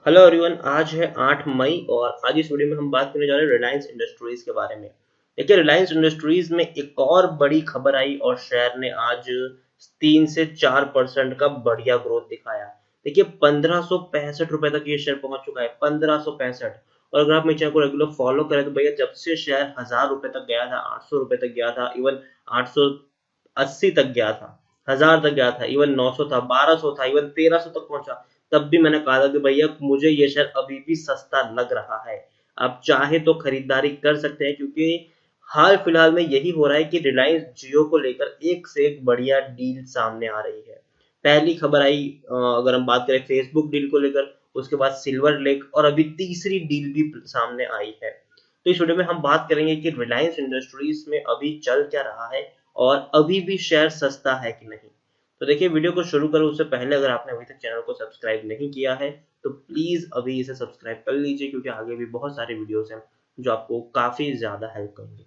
Hello everyone, आज है 8 मई और आज इस वीडियो में हम बात करने जा रहे हैं रिलायंस इंडस्ट्रीज के बारे में। देखिए, रिलायंस इंडस्ट्रीज में एक और बड़ी खबर आई और शेयर ने आज 3 से 4% का बढ़िया ग्रोथ दिखाया। देखिए, 1565 रुपए तक ये शेयर पहुंच चुका है, 1565। और अगर आप मेरे चैनल को रेगुलर फॉलो करें तो भैया जब से शेयर 1000 रुपए तक गया था, 800 रुपए तक गया था, इवन 880 तक गया था, 1000 तक गया था, इवन 900 था, 1200 था, इवन 1300 तक पहुंचा। तब भी मैंने कहा था कि भैया मुझे ये शेयर अभी भी सस्ता लग रहा है, आप चाहे तो खरीदारी कर सकते हैं, क्योंकि हाल फिलहाल में यही हो रहा है कि रिलायंस जियो को लेकर एक से एक बढ़िया डील सामने आ रही है। पहली खबर आई, अगर हम बात करें फेसबुक डील को लेकर, उसके बाद सिल्वर लेक और अभी तीसरी डील भी सामने आई है। तो इस वीडियो में हम बात करेंगे कि रिलायंस इंडस्ट्रीज में अभी चल क्या रहा है और अभी भी शेयर सस्ता है कि नहीं। तो देखिए, वीडियो को शुरू करूं उससे पहले अगर आपने अभी तक चैनल को सब्सक्राइब नहीं किया है तो प्लीज अभी इसे सब्सक्राइब कर लीजिए, क्योंकि आगे भी बहुत सारे वीडियोस हैं जो आपको काफी ज्यादा हेल्प करेंगे।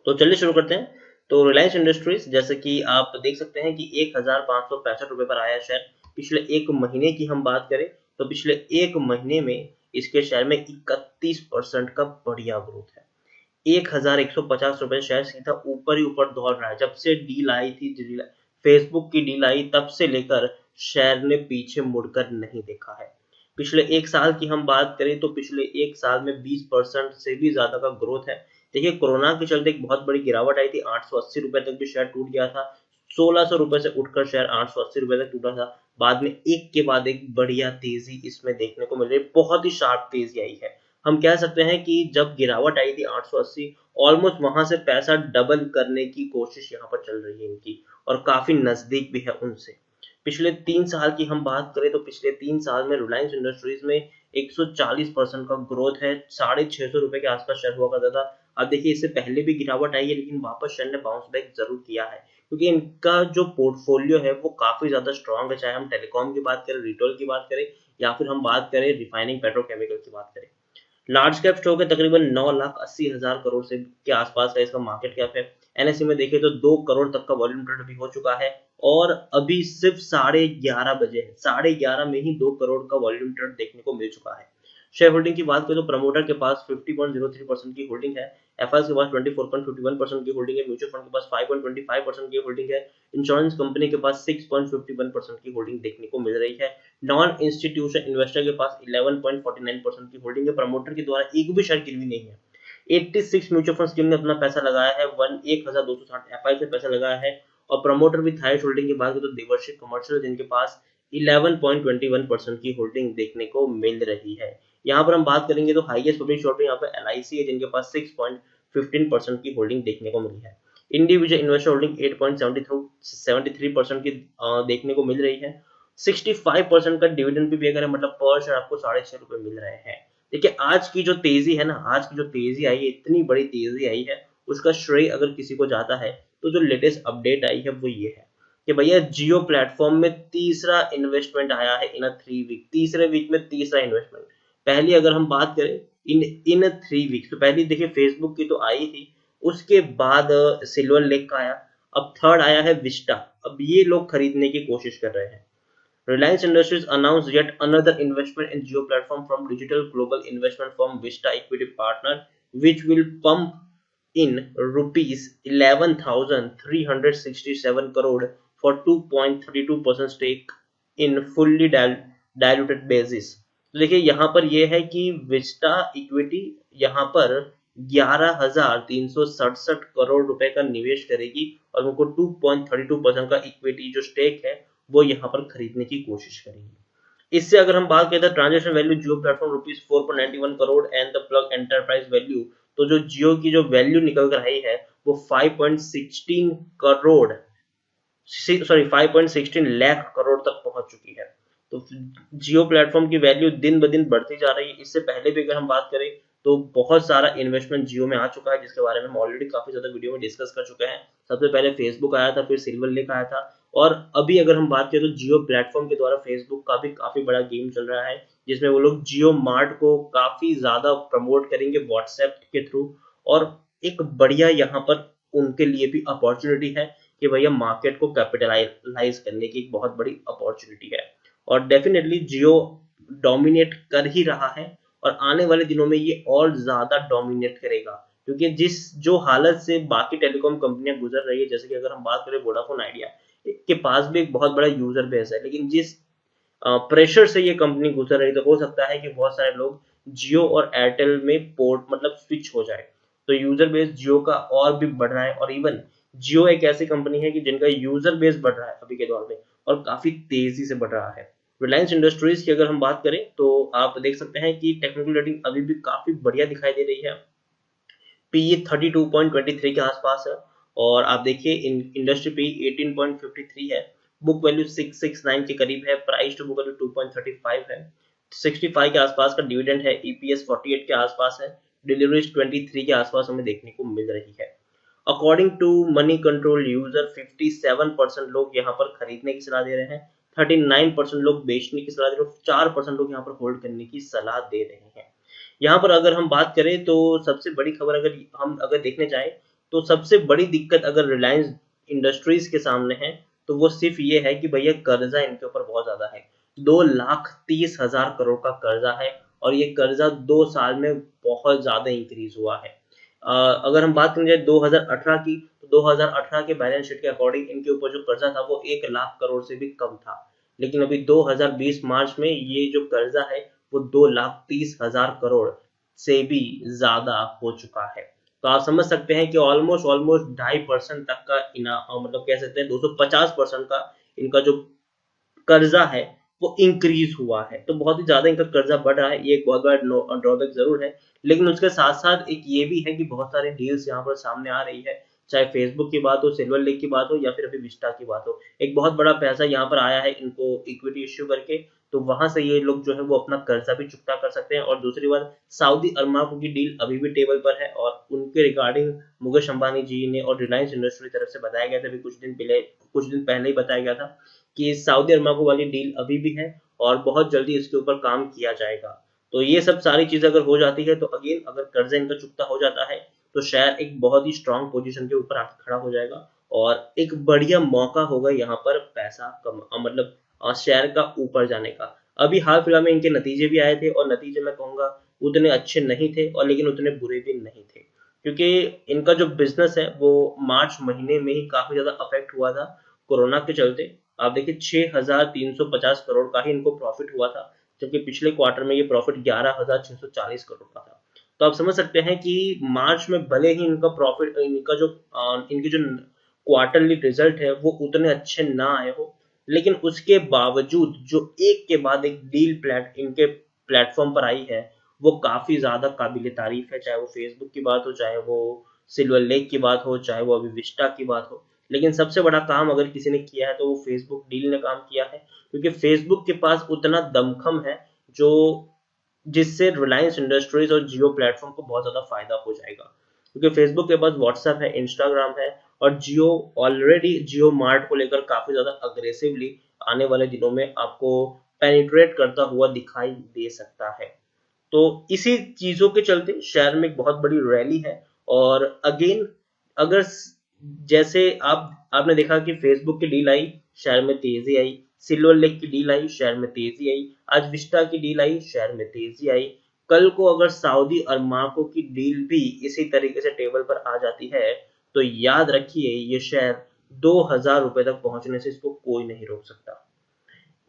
तो चलिए शुरू करते हैं। तो रिलायंस इंडस्ट्रीज, जैसे कि आप देख सकते हैं कि 1565 रुपए पर आया शेयर। पिछले एक महीने की हम बात करें तो पिछले एक महीने में इसके शेयर में 31% का बढ़िया ग्रोथ है। 1150 रुपए शेयर सीधा ऊपर ही ऊपर दौड़ रहा है। जब से डील आई थी, फेसबुक की डील आई, तब से लेकर शेयर ने पीछे मुड़कर नहीं देखा है। पिछले एक साल की हम बात करें तो पिछले एक साल में 20% से भी ज्यादा का ग्रोथ है। देखिए, कोरोना के चलते एक बहुत बड़ी गिरावट आई थी, 880 रुपए तक भी शेयर टूट गया था। 1600 रुपए से उठकर शेयर 880 रुपए तक टूटा था। बाद में एक के बाद एक बढ़िया तेजी इसमें देखने को मिल रही है, बहुत ही शार्प तेजी आई है। हम कह सकते हैं कि जब गिरावट आई थी 880, ऑलमोस्ट वहां से पैसा डबल करने की कोशिश यहाँ पर चल रही है इनकी, और काफी नजदीक भी है उनसे। पिछले 3 साल की हम बात करें तो पिछले 3 साल में रिलायंस इंडस्ट्रीज में 140% का ग्रोथ है। 650 रुपए के आसपास शेयर हुआ करता था। अब देखिए, इससे पहले भी गिरावट आई है, लेकिन वापस शेयर ने बाउंस बैक जरूर किया है, क्योंकि इनका जो पोर्टफोलियो है वो काफी ज्यादा स्ट्रांग है। चाहे हम टेलीकॉम की बात करें, रिटेल की बात करें, या फिर हम बात करें रिफाइनिंग पेट्रोकेमिकल की बात करें। लार्ज कैप स्टॉक है, तकरीबन 9,80,000 करोड़ से के आसपास का इसका मार्केट कैप है। एनएसई में देखें तो 2 करोड़ तक का वॉल्यूम ट्रेड भी हो चुका है, और अभी सिर्फ 11:30 बजे है, 11:30 में ही 2 करोड़ का वॉल्यूम ट्रेड देखने को मिल चुका है। शेयर होल्डिंग की बात करें तो प्रमोटर के पास 50.03% की होल्डिंग है, एफआई के पास 24.51% की होल्डिंग है, म्यूचुअल फंड के पास 5.25% की होल्डिंग है, इंश्योरेंस कंपनी के पास 6.51% की होल्डिंग देखने को मिल रही है। नॉन इंस्टीट्यूशन इन्वेस्टर के पास 11.49% की होल्डिंग है। प्रमोटर के द्वारा एक भी शेयर गिरवी नहीं है। 86 म्यूचुअल फंड स्कीम ने अपना पैसा लगाया है, 1260 एफआई से पैसा लगाया है। और प्रमोटर विथ हाईएस्ट होल्डिंग की बात करें तो देवर्षिक कमर्शियल, जिनके पास 11.21% की होल्डिंग देखने को मिल रही है। यहाँ पर हम बात करेंगे तो हाईएस्ट पब्लिक होल्डिंग यहाँ पर एलआईसी है, जिनके पास 6.15% की होल्डिंग देखने को मिली है। इंडिविजुअल इन्वेस्टर होल्डिंग 8.73% की देखने को मिल रही है। 65% का डिविडेंड भी अगर मतलब पर शेयर आपको 6.5 रुपए मिल रहे हैं। देखिए, आज की जो तेजी है ना, आज की जो तेजी आई है, इतनी बड़ी तेजी आई है, उसका श्रेय अगर किसी को जाता है तो जो लेटेस्ट अपडेट आई है वो ये है कि भैया जियो प्लेटफॉर्म में तीसरा इन्वेस्टमेंट आया है इन 3 वीक। तीसरे वीक में तीसरा इन्वेस्टमेंट। पहली अगर हम बात करें इन इन 3 वीक्स, तो पहली देखिए फेसबुक की तो आई थी, उसके बाद सिल्वर लेक का आया, अब थर्ड आया है विस्टा। अब ये लोग खरीदने की कोशिश कर रहे हैं। Reliance Industries announced yet another investment in Jio platform from digital global investment firm Vista Equity Partner, which will pump in rupees 11,367 crore for 2.32% stake in fully diluted basis। तो देखिए, यहाँ पर यह है कि विस्टा इक्विटी यहाँ पर 11,367 करोड़ रुपए का निवेश करेगी और उनको 2.32% का इक्विटी जो स्टेक है वो यहाँ पर खरीदने की कोशिश करेंगे। इससे अगर हम बात करें तो transaction value Jio platform rupees 4.91 crore and the plug enterprise value, तो जो जियो की जो वैल्यू निकल कर आई है वो 5.16 करोड़, सॉरी 5.16 लाख करोड़ तक पहुंच चुकी है। तो जियो प्लेटफॉर्म की वैल्यू दिन ब दिन बढ़ती जा रही है। इससे पहले भी अगर हम बात करें तो बहुत सारा इन्वेस्टमेंट जियो में आ चुका है, जिसके बारे में हम ऑलरेडी काफी ज्यादा वीडियो में डिस्कस कर चुके हैं। सबसे पहले फेसबुक आया था, फिर सिल्वर लेक आया था, और अभी अगर हम बात करें तो जियो प्लेटफॉर्म के द्वारा फेसबुक का भी काफी बड़ा गेम चल रहा है, जिसमें वो लोग जियो मार्ट को काफी ज्यादा प्रमोट करेंगे व्हाट्सएप के थ्रू। और एक बढ़िया यहाँ पर उनके लिए भी अपॉर्चुनिटी है कि भैया मार्केट को कैपिटलाइज करने की एक बहुत बड़ी अपॉर्चुनिटी है। और डेफिनेटली जियो डोमिनेट कर ही रहा है और आने वाले दिनों में ये और ज्यादा डोमिनेट करेगा, क्योंकि जिस जो हालत से बाकी टेलीकॉम कंपनियां गुजर रही है, जैसे कि अगर हम बात करें वोडाफोन आइडिया के पास भी एक बहुत बड़ा यूजर बेस है, लेकिन जिस प्रेशर से ये कंपनी गुजर रही, तो हो सकता है कि बहुत सारे लोग जियो और एयरटेल में पोर्ट मतलब स्विच हो जाए, तो यूजर बेस जियो का और भी बढ़ रहा है। और इवन जियो एक ऐसी कंपनी है कि जिनका यूजर बेस बढ़ रहा है अभी के दौर में और काफी तेजी से बढ़ रहा है। रिलायंस इंडस्ट्रीज की अगर हम बात करें तो आप देख सकते हैं कि टेक्निकल रेटिंग अभी भी काफी बढ़िया दिखाई दे रही है। पीई 32.23 के आसपास है और आप देखिए इंडस्ट्री पीई 18.53 है, बुक वैल्यू 669 के करीब है, प्राइस टू बुक वैल्यू 2.35 है, 65 के आसपास का डिविडेंड है, ईपीएस 48 के आसपास है, डिलीवरीज 23 के आसपास हमें देखने को मिल रही है। According to Moneycontrol user 57% लोग यहाँ पर खरीदने की सलाह दे रहे हैं, 39% लोग बेचने की सलाह दे रहे हैं, 4% लोग यहाँ पर होल्ड करने की सलाह दे रहे हैं। यहाँ पर अगर हम बात करें तो सबसे बड़ी खबर अगर देखने जाए तो सबसे बड़ी दिक्कत अगर रिलायंस इंडस्ट्रीज के सामने है तो वो सिर्फ ये है कि भैया कर्जा इनके ऊपर बहुत ज्यादा है, 2,30,000 करोड़ का कर्जा है और ये कर्जा 2 साल में बहुत ज्यादा इंक्रीज हुआ है। अगर हम बात करें जाए 2018 की, तो 2018 के बैलेंस शीट के अकॉर्डिंग इनके ऊपर जो कर्जा था वो 1 लाख करोड़ से भी कम था, लेकिन अभी 2020 मार्च में ये जो कर्जा है वो 2,30,000 करोड़ से भी ज्यादा हो चुका है। तो आप समझ सकते हैं कि ऑलमोस्ट ऑलमोस्ट 2.5% तक का मतलब कह सकते हैं 250% का इनका जो कर्जा है वो इंक्रीज हुआ है, तो बहुत ही ज्यादा इनका कर्जा बढ़ रहा है, ये एक बहुत बड़ा ड्रॉबैक जरूर है। लेकिन उसके साथ साथ एक ये भी है कि बहुत सारे डील्स यहाँ पर सामने आ रही है, चाहे फेसबुक की बात हो, सिल्वर लेक की बात हो या फिर अभी विस्टा की बात हो, एक बहुत बड़ा पैसा यहाँ पर आया है इनको इक्विटी इश्यू करके, तो वहां से ये लोग जो है वो अपना कर्जा भी चुकता कर सकते हैं। और दूसरी बात, सऊदी अरमाको की डील अभी भी टेबल पर है और उनके रिगार्डिंग मुकेश अंबानी जी ने और रिलायंस इंडस्ट्री की तरफ से बताया गया था, अभी कुछ दिन पहले ही बताया गया था कि सऊदी अरमाको वाली डील अभी भी है और बहुत जल्दी इसके ऊपर काम किया जाएगा। तो ये सब सारी चीजें अगर हो जाती है तो अगेन अगर कर्जा इनका चुकता हो जाता है तो शेयर एक बहुत ही स्ट्रांग पोजीशन के ऊपर आके खड़ा हो जाएगा और एक बढ़िया मौका होगा यहाँ पर पैसा कम मतलब शेयर का ऊपर जाने का। अभी हाल फिलहाल में इनके नतीजे भी आए थे और नतीजे मैं कहूंगा उतने अच्छे नहीं थे और लेकिन उतने बुरे भी नहीं थे, क्योंकि इनका जो बिजनेस है वो मार्च महीने में ही काफी ज्यादा अफेक्ट हुआ था कोरोना के चलते। आप देखिए 6,350 करोड़ का ही इनको प्रॉफिट हुआ था, जबकि पिछले क्वार्टर में ये प्रॉफिट 11,640 करोड़ का था। तो आप समझ सकते हैं कि मार्च में भले ही इनका प्रॉफिट इनकी जो क्वार्टरली रिजल्ट है वो उतने अच्छे ना आए हो, लेकिन उसके बावजूद जो एक के बाद एक इनके प्लेटफॉर्म पर आई है वो काफी ज्यादा काबिल तारीफ है, चाहे वो फेसबुक की बात हो, चाहे वो सिल्वर लेक की बात हो, चाहे वो अभी विस्टा की बात हो। लेकिन सबसे बड़ा काम अगर किसी ने किया है तो वो फेसबुक डील ने काम किया है, क्योंकि फेसबुक के पास उतना दमखम है जो जिससे रिलायंस इंडस्ट्रीज और जियो प्लेटफॉर्म को बहुत ज्यादा फायदा हो जाएगा, क्योंकि फेसबुक के पास व्हाट्सएप है, इंस्टाग्राम है और जियो ऑलरेडी जियो मार्ट को लेकर काफी ज्यादा अग्रेसिवली आने वाले दिनों में आपको पेनिट्रेट करता हुआ दिखाई दे सकता है। तो इसी चीजों के चलते शेयर में एक बहुत बड़ी रैली है। और अगेन अगर जैसे आपने देखा कि फेसबुक की डील आई, शेयर में तेजी आई, सिल्वर लेक की डील आई, शेयर में तेजी आई, आज विस्टा की डील आई, शेयर में तेजी आई। कल को अगर सऊदी अरमाको की डील भी इसी तरीके से टेबल पर आ जाती है तो याद रखिए ये शेयर 2,000 रुपए तक पहुंचने से इसको कोई नहीं रोक सकता।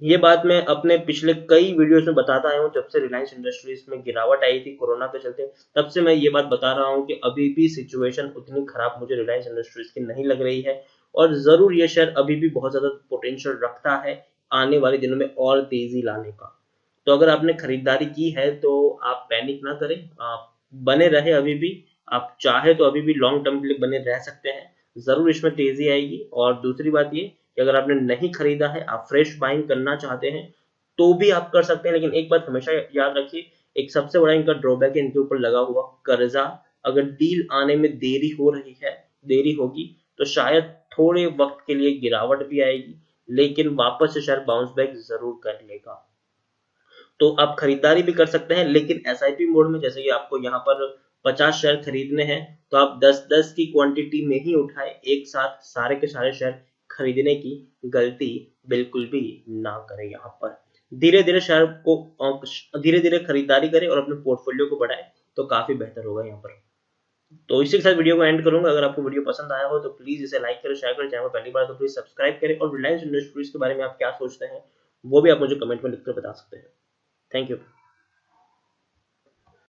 ये बात मैं अपने पिछले कई वीडियोस में बताता आया हूँ, जब से रिलायंस इंडस्ट्रीज में गिरावट आई थी कोरोना के चलते, तब से मैं ये बात बता रहा हूँ कि अभी भी सिचुएशन उतनी खराब मुझे रिलायंस इंडस्ट्रीज की नहीं लग रही है और जरूर ये शेयर अभी भी बहुत ज्यादा पोटेंशियल रखता है आने वाले दिनों में और तेजी लाने का। तो अगर आपने खरीदारी की है तो आप पैनिक ना करें, आप बने रहे अभी भी, आप चाहे तो अभी भी लॉन्ग टर्म के लिए बने रह सकते हैं, जरूर इसमें तेजी आएगी। और दूसरी बात ये कि अगर आपने नहीं खरीदा है, आप फ्रेश बाइंग करना चाहते हैं तो भी आप कर सकते हैं, लेकिन एक बात हमेशा याद रखिए, एक सबसे बड़ा इनका ड्रॉबैक है इनके ऊपर लगा हुआ कर्जा। अगर डील आने में देरी हो रही है, देरी होगी तो शायद थोड़े वक्त के लिए गिरावट भी आएगी, लेकिन वापस से शेयर बाउंस बैक जरूर कर लेगा। तो आप खरीदारी भी कर सकते हैं, लेकिन एसआईपी मोड में, जैसे कि आपको यहाँ पर 50 शेयर खरीदने हैं तो आप 10-10 की क्वांटिटी में ही उठाए, एक साथ सारे के सारे शेयर खरीदने की गलती बिल्कुल भी ना करें यहाँ पर। धीरे धीरे शेयर को धीरे धीरे खरीदारी करें और अपने पोर्टफोलियो को बढ़ाएं, तो काफी बेहतर होगा यहाँ पर। तो इसी के साथ वीडियो को एंड करूंगा। अगर आपको वीडियो पसंद आया हो तो प्लीज इसे लाइक करें, शेयर करें, चैनल पर पहली बार तो प्लीज सब्सक्राइब करें, और रिलायंस इंडस्ट्रीज के बारे में आप क्या सोचते हैं वो भी आप मुझे कमेंट में लिखकर बता सकते हैं। Thank you.